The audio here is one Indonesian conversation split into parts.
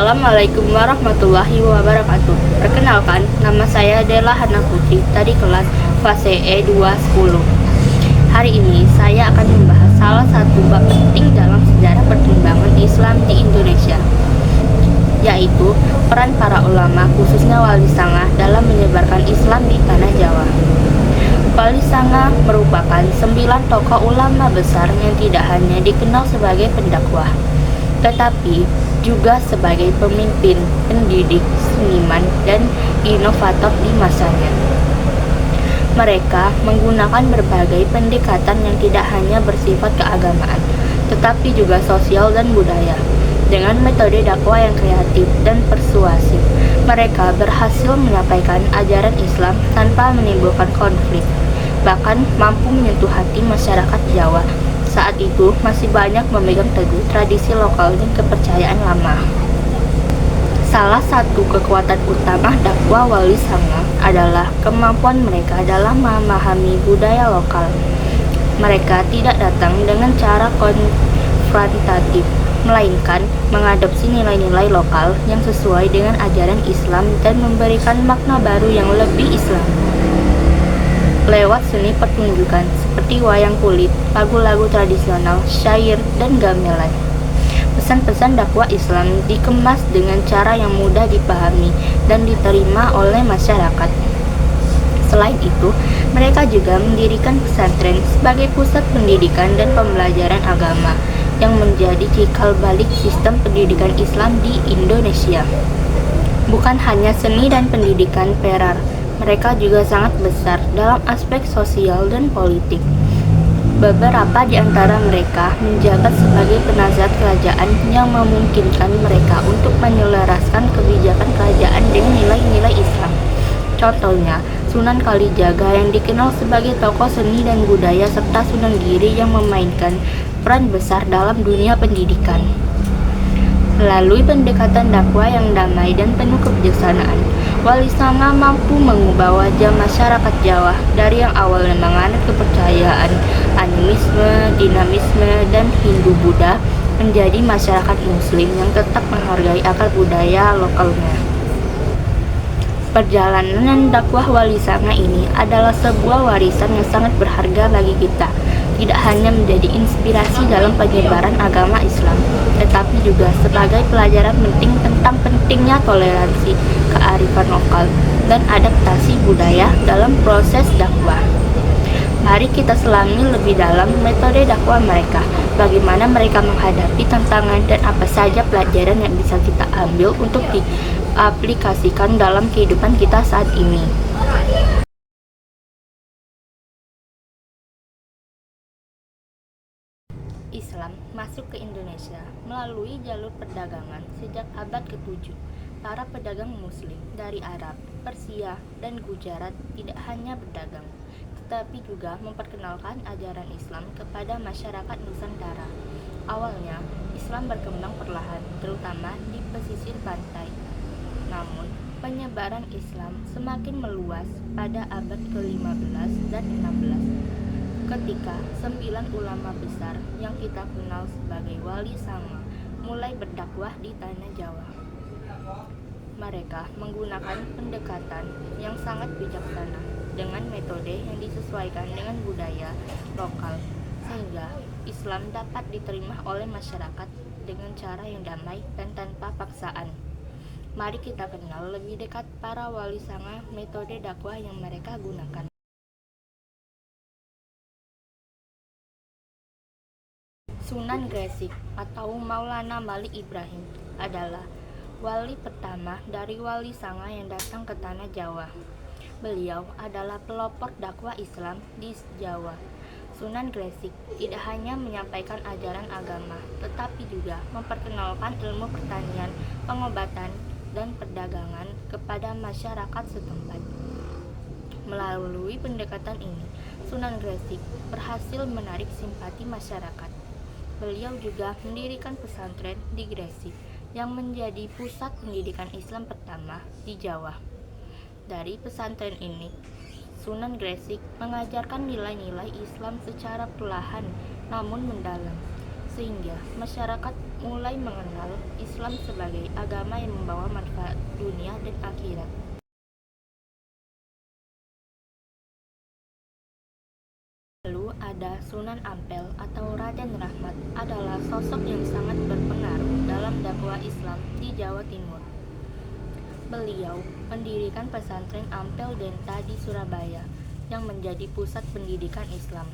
Assalamualaikum warahmatullahi wabarakatuh. Perkenalkan, nama saya Dela Hana Putri dari kelas fase E210. Hari ini saya akan membahas salah satu bab penting dalam sejarah perkembangan Islam di Indonesia, yaitu peran para ulama khususnya Wali Sanga dalam menyebarkan Islam di tanah Jawa. Wali Sanga merupakan 9 tokoh ulama besar yang tidak hanya dikenal sebagai pendakwah, tetapi juga sebagai pemimpin, pendidik, seniman, dan inovator di masanya. Mereka menggunakan berbagai pendekatan yang tidak hanya bersifat keagamaan, tetapi juga sosial dan budaya. Dengan metode dakwah yang kreatif dan persuasif, mereka berhasil menyampaikan ajaran Islam tanpa menimbulkan konflik, bahkan mampu menyentuh hati masyarakat Jawa. Saat itu masih banyak memegang teguh tradisi lokal dan kepercayaan lama. Salah satu kekuatan utama dakwah Wali Sanga adalah kemampuan mereka dalam memahami budaya lokal. Mereka tidak datang dengan cara konfrontatif, melainkan mengadopsi nilai-nilai lokal yang sesuai dengan ajaran Islam dan memberikan makna baru yang lebih Islami. Lewat seni pertunjukan seperti wayang kulit, lagu-lagu tradisional, syair, dan gamelan, pesan-pesan dakwah Islam dikemas dengan cara yang mudah dipahami dan diterima oleh masyarakat. Selain itu, mereka juga mendirikan pesantren sebagai pusat pendidikan dan pembelajaran agama yang menjadi cikal balik sistem pendidikan Islam di Indonesia. Bukan hanya seni dan pendidikan perar, mereka juga sangat besar dalam aspek sosial dan politik. Beberapa di antara mereka menjabat sebagai penasihat kerajaan yang memungkinkan mereka untuk menyelaraskan kebijakan kerajaan dengan nilai-nilai Islam. Contohnya, Sunan Kalijaga yang dikenal sebagai tokoh seni dan budaya serta Sunan Giri yang memainkan peran besar dalam dunia pendidikan. Melalui pendekatan dakwah yang damai dan penuh kebijaksanaan, Wali Sanga mampu mengubah wajah masyarakat Jawa dari yang awalnya menganut kepercayaan animisme, dinamisme, dan Hindu-Buddha menjadi masyarakat Muslim yang tetap menghargai akar budaya lokalnya. Perjalanan dakwah Wali Sanga ini adalah sebuah warisan yang sangat berharga bagi kita. Tidak hanya menjadi inspirasi dalam penyebaran agama Islam, tetapi juga sebagai pelajaran penting tentang pentingnya toleransi, kearifan lokal, dan adaptasi budaya dalam proses dakwah. Mari kita selami lebih dalam metode dakwah mereka, bagaimana mereka menghadapi tantangan, dan apa saja pelajaran yang bisa kita ambil untuk diaplikasikan dalam kehidupan kita saat ini. Islam masuk ke Indonesia melalui jalur perdagangan sejak abad ke-7. Para pedagang Muslim dari Arab, Persia, dan Gujarat tidak hanya berdagang, tetapi juga memperkenalkan ajaran Islam kepada masyarakat Nusantara. Awalnya, Islam berkembang perlahan, terutama di pesisir pantai. Namun, penyebaran Islam semakin meluas pada abad ke-15 dan 16. Ketika 9 ulama besar yang kita kenal sebagai Wali Sanga mulai berdakwah di tanah Jawa. Mereka menggunakan pendekatan yang sangat bijaksana dengan metode yang disesuaikan dengan budaya lokal, sehingga Islam dapat diterima oleh masyarakat dengan cara yang damai dan tanpa paksaan. Mari kita kenal lebih dekat para Wali Sanga, metode dakwah yang mereka gunakan. Sunan Gresik atau Maulana Malik Ibrahim adalah wali pertama dari Wali Sanga yang datang ke tanah Jawa. Beliau adalah pelopor dakwah Islam di Jawa. Sunan Gresik tidak hanya menyampaikan ajaran agama, tetapi juga memperkenalkan ilmu pertanian, pengobatan, dan perdagangan kepada masyarakat setempat. Melalui pendekatan ini, Sunan Gresik berhasil menarik simpati masyarakat. Beliau juga mendirikan pesantren di Gresik yang menjadi pusat pendidikan Islam pertama di Jawa. Dari pesantren ini, Sunan Gresik mengajarkan nilai-nilai Islam secara perlahan namun mendalam, sehingga masyarakat mulai mengenal Islam sebagai agama yang membawa manfaat dunia dan akhirat. Lalu ada Sunan Ampel atau Raden Rahmat adalah sosok yang sangat berpengaruh dalam dakwah Islam di Jawa Timur. Beliau mendirikan pesantren Ampel Denta di Surabaya yang menjadi pusat pendidikan Islam.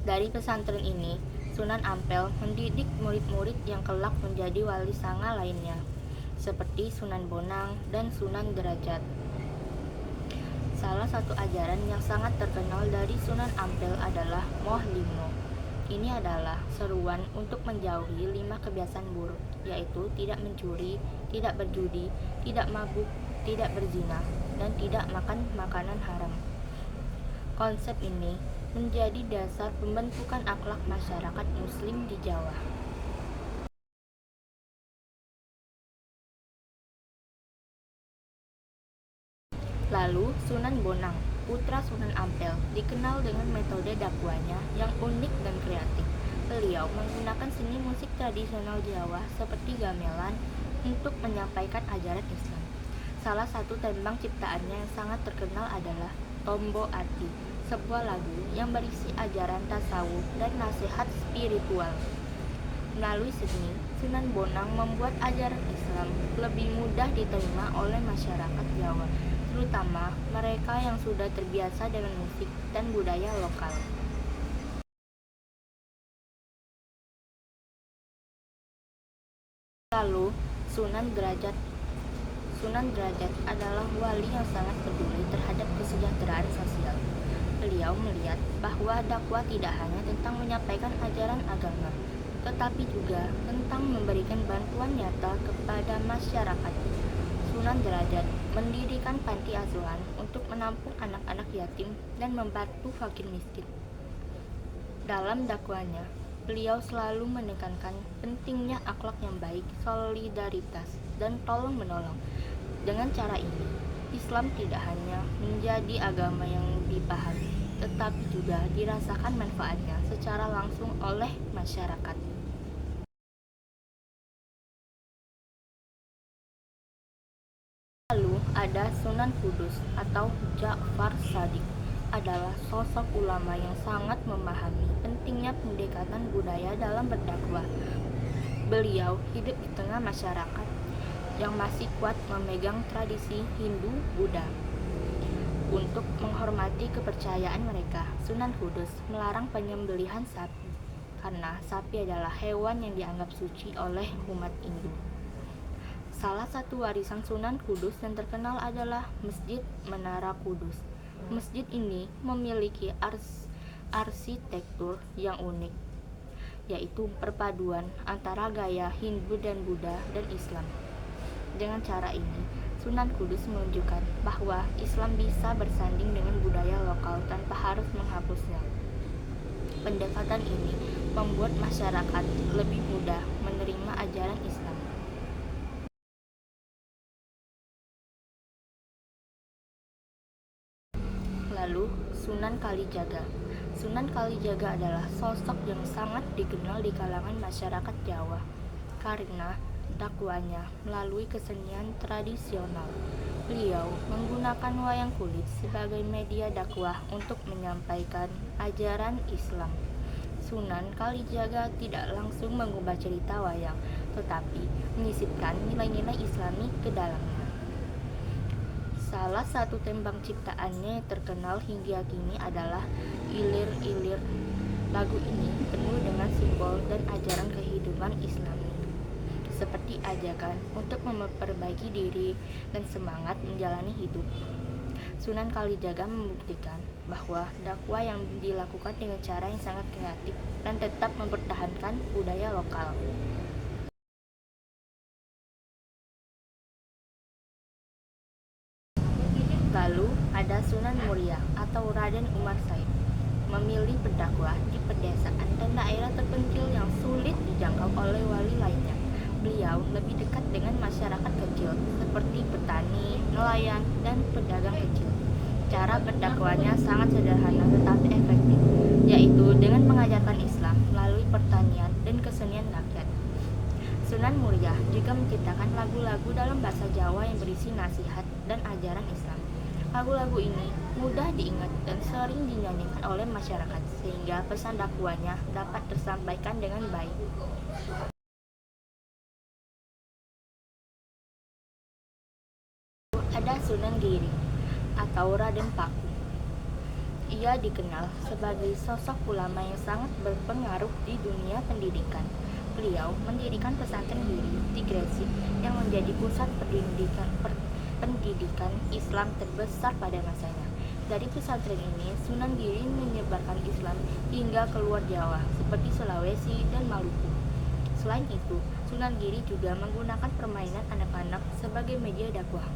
Dari pesantren ini, Sunan Ampel mendidik murid-murid yang kelak menjadi wali sanga lainnya, seperti Sunan Bonang dan Sunan Derajat. Salah satu ajaran yang sangat terkenal dari Sunan Ampel adalah Moh Limo. Ini adalah seruan untuk menjauhi 5 kebiasaan buruk, yaitu tidak mencuri, tidak berjudi, tidak mabuk, tidak berzina, dan tidak makan makanan haram. Konsep ini menjadi dasar pembentukan akhlak masyarakat Muslim di Jawa. Lalu Sunan Bonang, putra Sunan Ampel, dikenal dengan metode dakwahnya yang unik dan kreatif. Beliau menggunakan seni musik tradisional Jawa seperti gamelan untuk menyampaikan ajaran Islam. Salah satu tembang ciptaannya yang sangat terkenal adalah Tombo Ati, sebuah lagu yang berisi ajaran tasawuf dan nasihat spiritual. Melalui seni, Sunan Bonang membuat ajaran Islam lebih mudah diterima oleh masyarakat Jawa, terutama mereka yang sudah terbiasa dengan musik dan budaya lokal. Lalu, Sunan Derajat adalah wali yang sangat peduli terhadap kesejahteraan sosial. Beliau melihat bahwa dakwah tidak hanya tentang menyampaikan ajaran agama, tetapi juga tentang memberikan bantuan nyata kepada masyarakat. Sunan Derajat mendirikan panti asuhan untuk menampung anak-anak yatim dan membantu fakir miskin. Dalam dakwahnya, beliau selalu menekankan pentingnya akhlak yang baik, solidaritas, dan tolong-menolong. Dengan cara ini, Islam tidak hanya menjadi agama yang dipahami, tetapi juga dirasakan manfaatnya secara langsung oleh masyarakat. Lalu ada Sunan Kudus atau Ja'far Shadiq, adalah sosok ulama yang sangat memahami pentingnya pendekatan budaya dalam berdakwah. Beliau hidup di tengah masyarakat yang masih kuat memegang tradisi Hindu-Buddha. Untuk menghormati kepercayaan mereka, Sunan Kudus melarang penyembelihan sapi, karena sapi adalah hewan yang dianggap suci oleh umat Hindu. Salah satu warisan Sunan Kudus yang terkenal adalah Masjid Menara Kudus. Masjid ini memiliki arsitektur yang unik, yaitu perpaduan antara gaya Hindu dan Buddha dan Islam. Dengan cara ini, Sunan Kudus menunjukkan bahwa Islam bisa bersanding dengan budaya lokal tanpa harus menghapusnya. Pendekatan ini membuat masyarakat lebih mudah menerima ajaran Islam. Lalu, Sunan Kalijaga. Sunan Kalijaga adalah sosok yang sangat dikenal di kalangan masyarakat Jawa karena dakwahnya melalui kesenian tradisional. Beliau menggunakan wayang kulit sebagai media dakwah untuk menyampaikan ajaran Islam. Sunan Kalijaga tidak langsung mengubah cerita wayang, tetapi menyisipkan nilai-nilai Islami ke dalamnya. Salah satu tembang ciptaannya yang terkenal hingga kini adalah Ilir-Ilir. Lagu ini penuh dengan simbol dan ajaran kehidupan Islami, seperti ajakan untuk memperbaiki diri dan semangat menjalani hidup. Sunan Kalijaga membuktikan bahwa dakwah yang dilakukan dengan cara yang sangat kreatif dan tetap mempertahankan budaya lokal. Lalu ada Sunan Muria atau Raden Umar Said, memilih berdakwah di pedesaan dan daerah terpencil yang sulit dijangkau oleh wali lainnya. Beliau lebih dekat dengan masyarakat kecil seperti petani, nelayan, dan pedagang kecil. Cara berdakwahnya sangat sederhana tetapi efektif, yaitu dengan mengajarkan Islam melalui pertanian dan kesenian rakyat. Sunan Muria juga menciptakan lagu-lagu dalam bahasa Jawa yang berisi nasihat dan ajaran Islam. Lagu-lagu ini mudah diingat dan sering dinyanyikan oleh masyarakat sehingga pesan dakwahnya dapat tersampaikan dengan baik. Ada Sunan Giri atau Raden Paku. Ia dikenal sebagai sosok ulama yang sangat berpengaruh di dunia pendidikan. Beliau mendirikan pesantren Giri di Gresik yang menjadi pusat pendidikan Islam terbesar pada masanya. Dari pesantren ini, Sunan Giri menyebarkan Islam hingga keluar Jawa, seperti Sulawesi dan Maluku. Selain itu, Sunan Giri juga menggunakan permainan anak-anak sebagai media dakwah.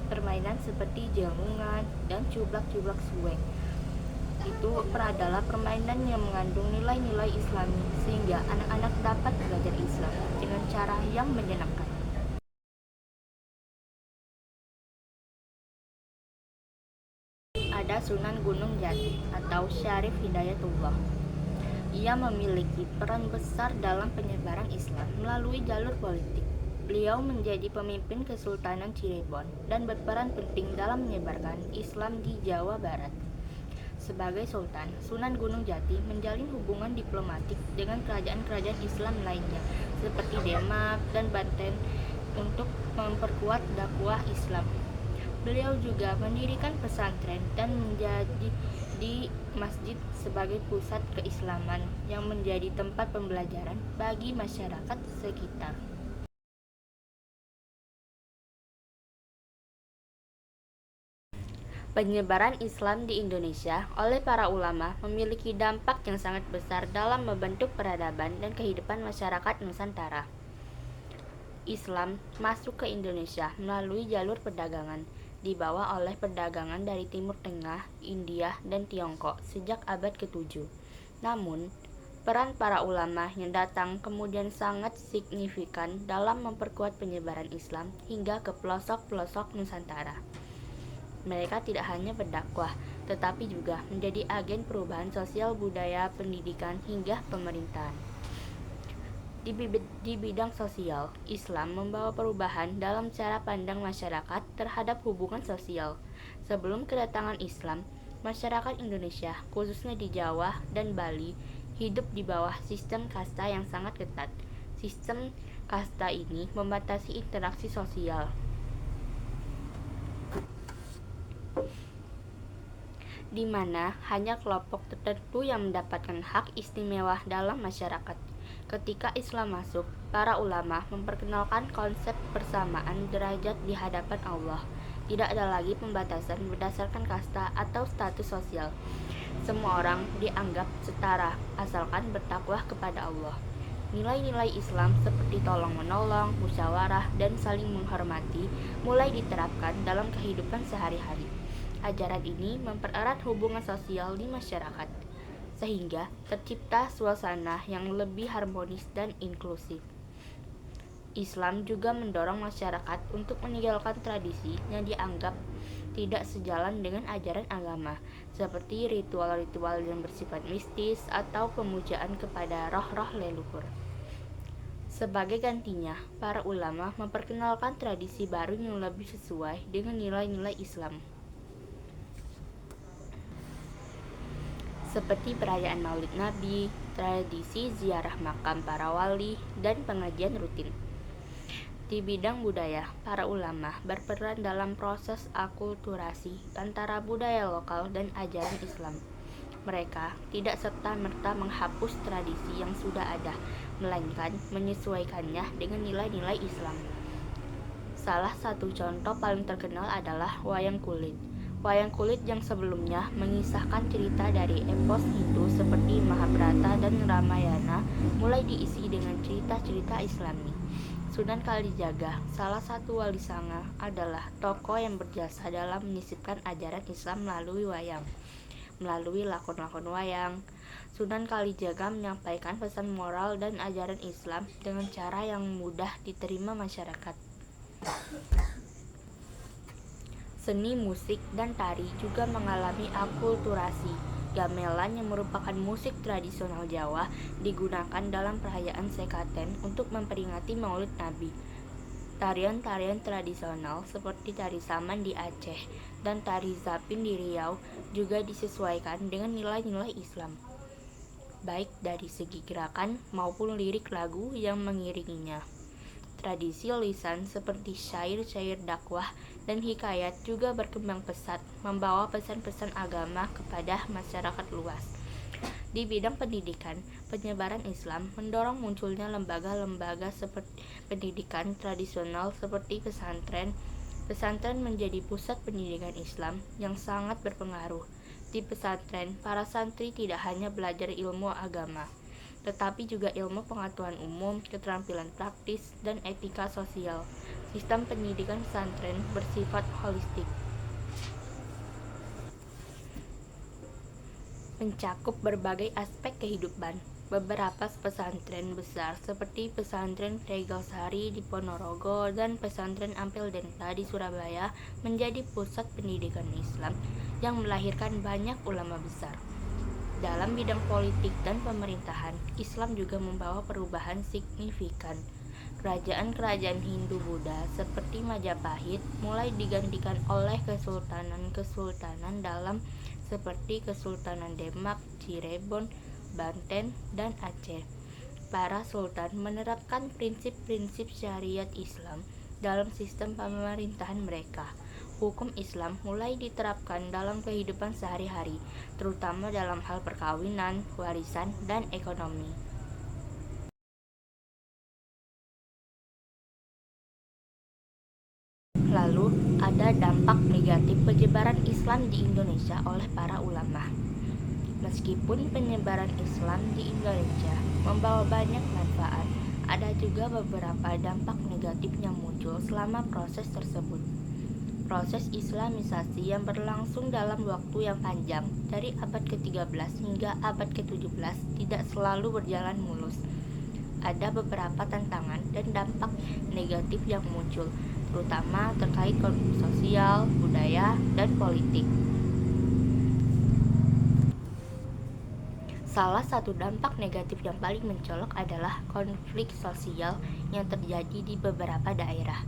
Permainan seperti jelungan dan cublak-cublak suweng itu adalah permainan yang mengandung nilai-nilai Islami sehingga anak-anak dapat belajar Islam dengan cara yang menyenangkan. Ada Sunan Gunung Jati atau Syarif Hidayatullah. Ia memiliki peran besar dalam penyebaran Islam melalui jalur politik. Beliau menjadi pemimpin Kesultanan Cirebon dan berperan penting dalam menyebarkan Islam di Jawa Barat. Sebagai Sultan, Sunan Gunung Jati menjalin hubungan diplomatik dengan kerajaan-kerajaan Islam lainnya seperti Demak dan Banten untuk memperkuat dakwah Islam. Beliau juga mendirikan pesantren dan menjadi di masjid sebagai pusat keislaman yang menjadi tempat pembelajaran bagi masyarakat sekitar. Penyebaran Islam di Indonesia oleh para ulama memiliki dampak yang sangat besar dalam membentuk peradaban dan kehidupan masyarakat Nusantara. Islam masuk ke Indonesia melalui jalur perdagangan, dibawa oleh perdagangan dari Timur Tengah, India, dan Tiongkok sejak abad ke-7. Namun, peran para ulama yang datang kemudian sangat signifikan dalam memperkuat penyebaran Islam hingga ke pelosok-pelosok Nusantara. Mereka tidak hanya berdakwah, tetapi juga menjadi agen perubahan sosial, budaya, pendidikan, hingga pemerintahan. Di bidang sosial, Islam membawa perubahan dalam cara pandang masyarakat terhadap hubungan sosial. Sebelum kedatangan Islam, masyarakat Indonesia, khususnya di Jawa dan Bali, hidup di bawah sistem kasta yang sangat ketat. Sistem kasta ini membatasi interaksi sosial, di mana hanya kelompok tertentu yang mendapatkan hak istimewa dalam masyarakat. Ketika Islam masuk, para ulama memperkenalkan konsep persamaan derajat di hadapan Allah. Tidak ada lagi pembatasan berdasarkan kasta atau status sosial. Semua orang dianggap setara asalkan bertakwa kepada Allah. Nilai-nilai Islam seperti tolong-menolong, musyawarah, dan saling menghormati mulai diterapkan dalam kehidupan sehari-hari. Ajaran ini mempererat hubungan sosial di masyarakat, sehingga tercipta suasana yang lebih harmonis dan inklusif. Islam juga mendorong masyarakat untuk meninggalkan tradisi yang dianggap tidak sejalan dengan ajaran agama, seperti ritual-ritual yang bersifat mistis atau pemujaan kepada roh-roh leluhur. Sebagai gantinya, para ulama memperkenalkan tradisi baru yang lebih sesuai dengan nilai-nilai Islam, seperti perayaan Maulid Nabi, tradisi ziarah makam para wali, dan pengajian rutin. Di bidang budaya, para ulama berperan dalam proses akulturasi antara budaya lokal dan ajaran Islam. Mereka tidak serta-merta menghapus tradisi yang sudah ada, melainkan menyesuaikannya dengan nilai-nilai Islam. Salah satu contoh paling terkenal adalah wayang kulit. Wayang kulit yang sebelumnya mengisahkan cerita dari epos Hindu seperti Mahabharata dan Ramayana mulai diisi dengan cerita-cerita Islami. Sunan Kalijaga, salah satu wali sanga, adalah tokoh yang berjasa dalam menyisipkan ajaran Islam melalui wayang. Melalui lakon-lakon wayang, Sunan Kalijaga menyampaikan pesan moral dan ajaran Islam dengan cara yang mudah diterima masyarakat. Seni musik dan tari juga mengalami akulturasi. Gamelan yang merupakan musik tradisional Jawa digunakan dalam perayaan Sekaten untuk memperingati Maulid Nabi. Tarian-tarian tradisional seperti tari Saman di Aceh dan tari Zapin di Riau juga disesuaikan dengan nilai-nilai Islam, baik dari segi gerakan maupun lirik lagu yang mengiringinya. Tradisi lisan seperti syair-syair dakwah dan hikayat juga berkembang pesat, membawa pesan-pesan agama kepada masyarakat luas. Di bidang pendidikan, penyebaran Islam mendorong munculnya lembaga-lembaga seperti pendidikan tradisional seperti pesantren. Pesantren menjadi pusat pendidikan Islam yang sangat berpengaruh. Di pesantren, para santri tidak hanya belajar ilmu agama, tetapi juga ilmu pengetahuan umum, keterampilan praktis, dan etika sosial. Sistem pendidikan pesantren bersifat holistik, mencakup berbagai aspek kehidupan. Beberapa pesantren besar seperti pesantren Tegalsari di Ponorogo dan pesantren Ampel Denta di Surabaya menjadi pusat pendidikan Islam yang melahirkan banyak ulama besar. Dalam bidang politik dan pemerintahan, Islam juga membawa perubahan signifikan. Kerajaan-kerajaan Hindu-Buddha seperti Majapahit mulai digantikan oleh kesultanan-kesultanan dalam seperti Kesultanan Demak, Cirebon, Banten, dan Aceh. Para sultan menerapkan prinsip-prinsip syariat Islam dalam sistem pemerintahan mereka. Hukum Islam mulai diterapkan dalam kehidupan sehari-hari, terutama dalam hal perkawinan, warisan, dan ekonomi. Lalu, ada dampak negatif penyebaran Islam di Indonesia oleh para ulama. Meskipun penyebaran Islam di Indonesia membawa banyak manfaat, ada juga beberapa dampak negatif yang muncul selama proses tersebut. Proses Islamisasi yang berlangsung dalam waktu yang panjang, dari abad ke-13 hingga abad ke-17, tidak selalu berjalan mulus. Ada beberapa tantangan dan dampak negatif yang muncul, terutama terkait konflik sosial, budaya, dan politik. Salah satu dampak negatif yang paling mencolok adalah konflik sosial yang terjadi di beberapa daerah.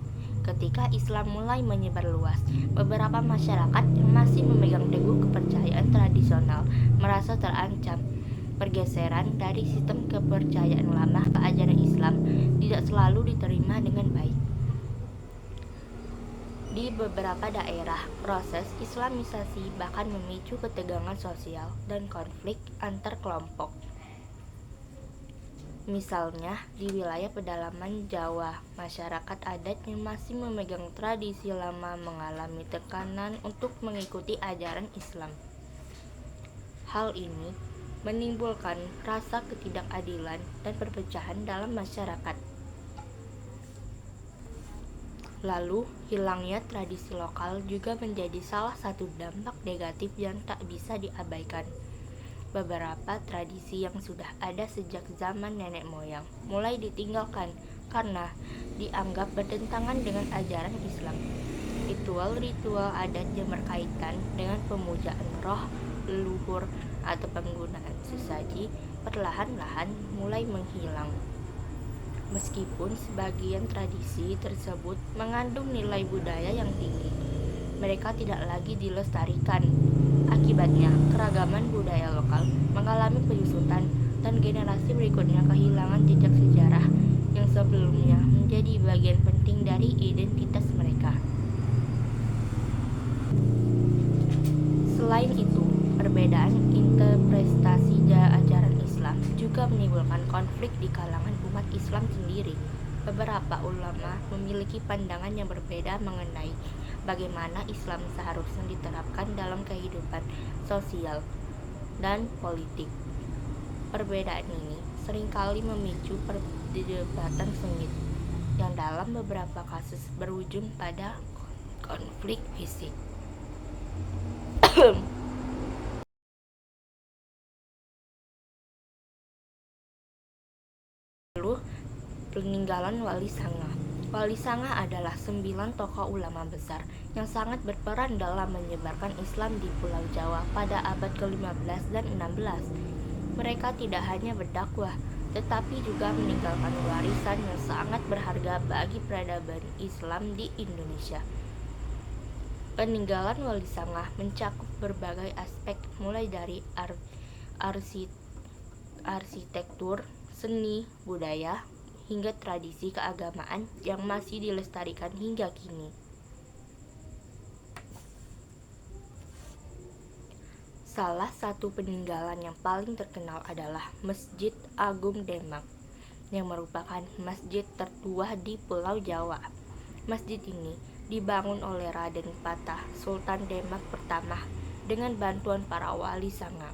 Ketika Islam mulai menyebar luas, beberapa masyarakat yang masih memegang teguh kepercayaan tradisional merasa terancam. Pergeseran dari sistem kepercayaan lama ke ajaran Islam tidak selalu diterima dengan baik. Di beberapa daerah, proses Islamisasi bahkan memicu ketegangan sosial dan konflik antar kelompok. Misalnya, di wilayah pedalaman Jawa, masyarakat adat yang masih memegang tradisi lama mengalami tekanan untuk mengikuti ajaran Islam. Hal ini menimbulkan rasa ketidakadilan dan perpecahan dalam masyarakat. Lalu, hilangnya tradisi lokal juga menjadi salah satu dampak negatif yang tak bisa diabaikan. Beberapa tradisi yang sudah ada sejak zaman nenek moyang mulai ditinggalkan karena dianggap bertentangan dengan ajaran Islam. Ritual-ritual adat yang berkaitan dengan pemujaan roh leluhur atau penggunaan sesaji perlahan-lahan mulai menghilang. Meskipun sebagian tradisi tersebut mengandung nilai budaya yang tinggi, mereka tidak lagi dilestarikan. Akibatnya, keragaman budaya lokal mengalami penyusutan dan generasi berikutnya kehilangan jejak sejarah yang sebelumnya menjadi bagian penting dari identitas mereka. Selain itu, perbedaan interpretasi ajaran Islam juga menimbulkan konflik di kalangan umat Islam sendiri. Beberapa ulama memiliki pandangan yang berbeda mengenai bagaimana Islam seharusnya diterapkan dalam kehidupan sosial dan politik. Perbedaan ini seringkali memicu perdebatan sengit yang dalam beberapa kasus berujung pada konflik fisik. Lalu, peninggalan Wali Sanga. Wali Sangah adalah 9 tokoh ulama besar yang sangat berperan dalam menyebarkan Islam di Pulau Jawa pada abad ke-15 dan 16. Mereka tidak hanya berdakwah, tetapi juga meninggalkan warisan yang sangat berharga bagi peradaban Islam di Indonesia. Peninggalan Wali Sangah mencakup berbagai aspek mulai dari arsitektur, seni, budaya, hingga tradisi keagamaan yang masih dilestarikan hingga kini. Salah satu peninggalan yang paling terkenal adalah Masjid Agung Demak, yang merupakan masjid tertua di Pulau Jawa. Masjid ini dibangun oleh Raden Patah, Sultan Demak pertama, dengan bantuan para wali Sangah.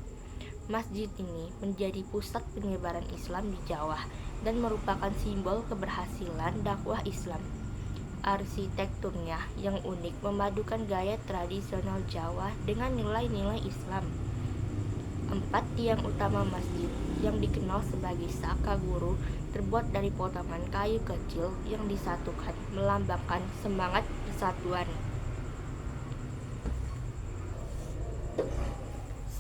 Masjid ini menjadi pusat penyebaran Islam di Jawa dan merupakan simbol keberhasilan dakwah Islam. Arsitekturnya yang unik memadukan gaya tradisional Jawa dengan nilai-nilai Islam. 4 tiang utama masjid yang dikenal sebagai saka guru terbuat dari potongan kayu kecil yang disatukan, melambangkan semangat persatuan.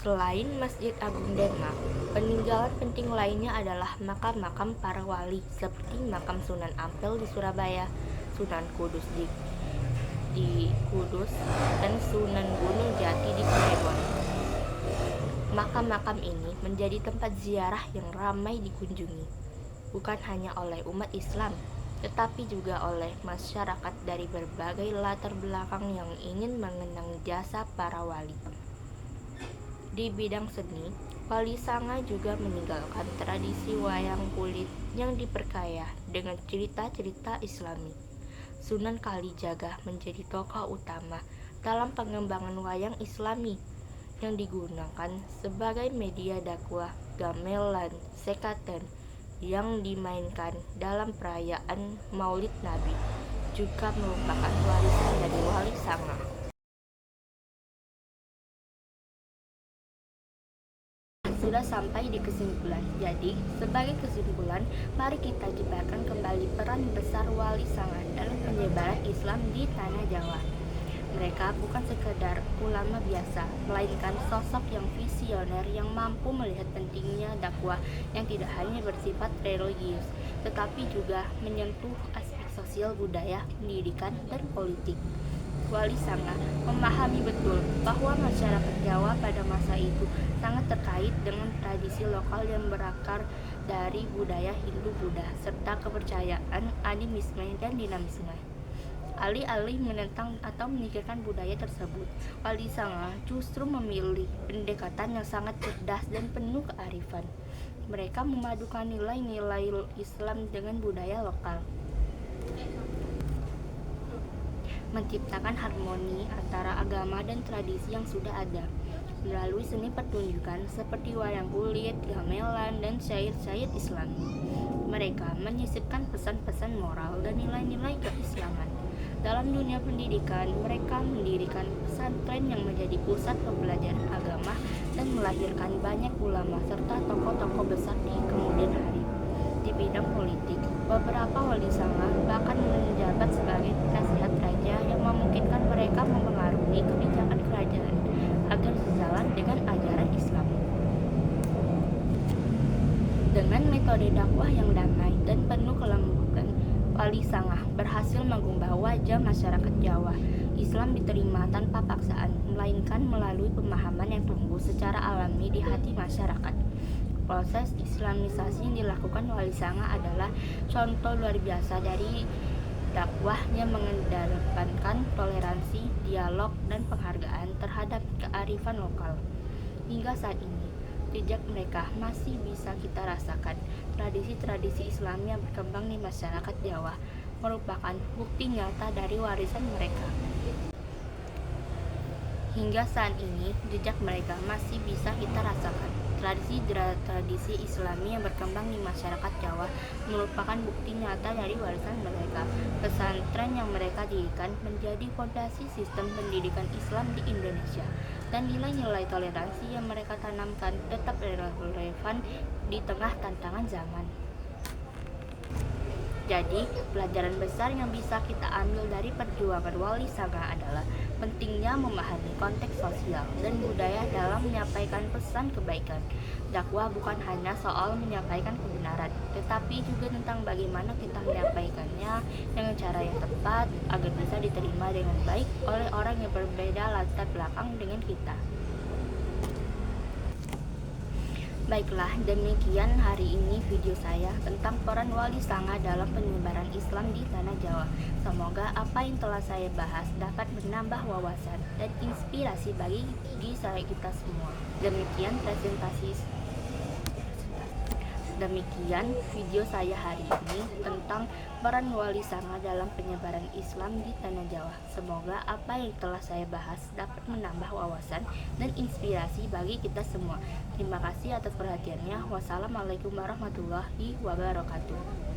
Selain Masjid Agung Demak, peninggalan penting lainnya adalah makam-makam para wali seperti makam Sunan Ampel di Surabaya, Sunan Kudus di Kudus, dan Sunan Gunung Jati di Cirebon. Makam-makam ini menjadi tempat ziarah yang ramai dikunjungi, bukan hanya oleh umat Islam, tetapi juga oleh masyarakat dari berbagai latar belakang yang ingin mengenang jasa para wali. Di bidang seni, Wali Sangah juga meninggalkan tradisi wayang kulit yang diperkaya dengan cerita-cerita Islami. Sunan Kalijaga menjadi tokoh utama dalam pengembangan wayang Islami yang digunakan sebagai media dakwah gamelan sekaten yang dimainkan dalam perayaan Maulid Nabi juga merupakan warisan dari Wali Sangah. Sudah sampai di kesimpulan. Jadi, sebagai kesimpulan, mari kita jabarkan kembali peran besar Wali Sangah dalam penyebaran Islam di tanah Jawa. Mereka bukan sekedar ulama biasa, melainkan sosok yang visioner yang mampu melihat pentingnya dakwah yang tidak hanya bersifat religius, tetapi juga menyentuh aspek sosial, budaya, pendidikan, dan politik. Wali Sangah memahami betul bahwa masyarakat Jawa pada masa itu sangat terkait dengan tradisi lokal yang berakar dari budaya Hindu-Buddha serta kepercayaan animisme dan dinamisme. Alih-alih menentang atau menyingkirkan budaya tersebut, Wali Sangah justru memilih pendekatan yang sangat cerdas dan penuh kearifan. Mereka memadukan nilai-nilai Islam dengan budaya lokal, menciptakan harmoni antara agama dan tradisi yang sudah ada. Melalui seni pertunjukan seperti wayang kulit, gamelan, dan syair-syair Islami, mereka menyisipkan pesan-pesan moral dan nilai-nilai keislaman. Dalam dunia pendidikan, mereka mendirikan pesantren yang menjadi pusat pembelajaran agama dan melahirkan banyak ulama serta tokoh-tokoh besar di kemudian hari. Di bidang politik, beberapa wali sangah bahkan menjabat sebagai penasihat raja yang memungkinkan mereka mempengaruhi kebijakan kerajaan agar sejalan dengan ajaran Islam. Dengan metode dakwah yang damai dan penuh kelembutan, Wali Sangah berhasil mengubah wajah masyarakat Jawa. Islam diterima tanpa paksaan, melainkan melalui pemahaman yang tumbuh secara alami di hati masyarakat. Proses Islamisasi yang dilakukan Wali Sangah adalah contoh luar biasa dari dakwah yang mengedepankan toleransi, dialog, dan penghargaan terhadap kearifan lokal. Hingga saat ini, jejak mereka masih bisa kita rasakan. Tradisi-tradisi Islam yang berkembang di masyarakat Jawa merupakan bukti nyata dari warisan mereka. Hingga saat ini, jejak mereka masih bisa kita rasakan. Tradisi Islami yang berkembang di masyarakat Jawa merupakan bukti nyata dari warisan mereka. Pesantren yang mereka dirikan menjadi fondasi sistem pendidikan Islam di Indonesia, dan nilai-nilai toleransi yang mereka tanamkan tetap relevan di tengah tantangan zaman. Jadi, pelajaran besar yang bisa kita ambil dari perjuangan Wali Sanga adalah pentingnya memahami konteks sosial dan budaya dalam menyampaikan pesan kebaikan. Dakwah bukan hanya soal menyampaikan kebenaran, tetapi juga tentang bagaimana kita menyampaikannya dengan cara yang tepat agar bisa diterima dengan baik oleh orang yang berbeda latar belakang dengan kita. Baiklah, demikian hari ini video saya tentang peran Wali Sanga dalam penyebaran Islam di Tanah Jawa. Semoga apa yang telah saya bahas dapat menambah wawasan dan inspirasi bagi kita semua. Demikian video saya hari ini tentang peran Wali Sanga dalam penyebaran Islam di Tanah Jawa. Semoga apa yang telah saya bahas dapat menambah wawasan dan inspirasi bagi kita semua. Terima kasih atas perhatiannya. Wassalamualaikum warahmatullahi wabarakatuh.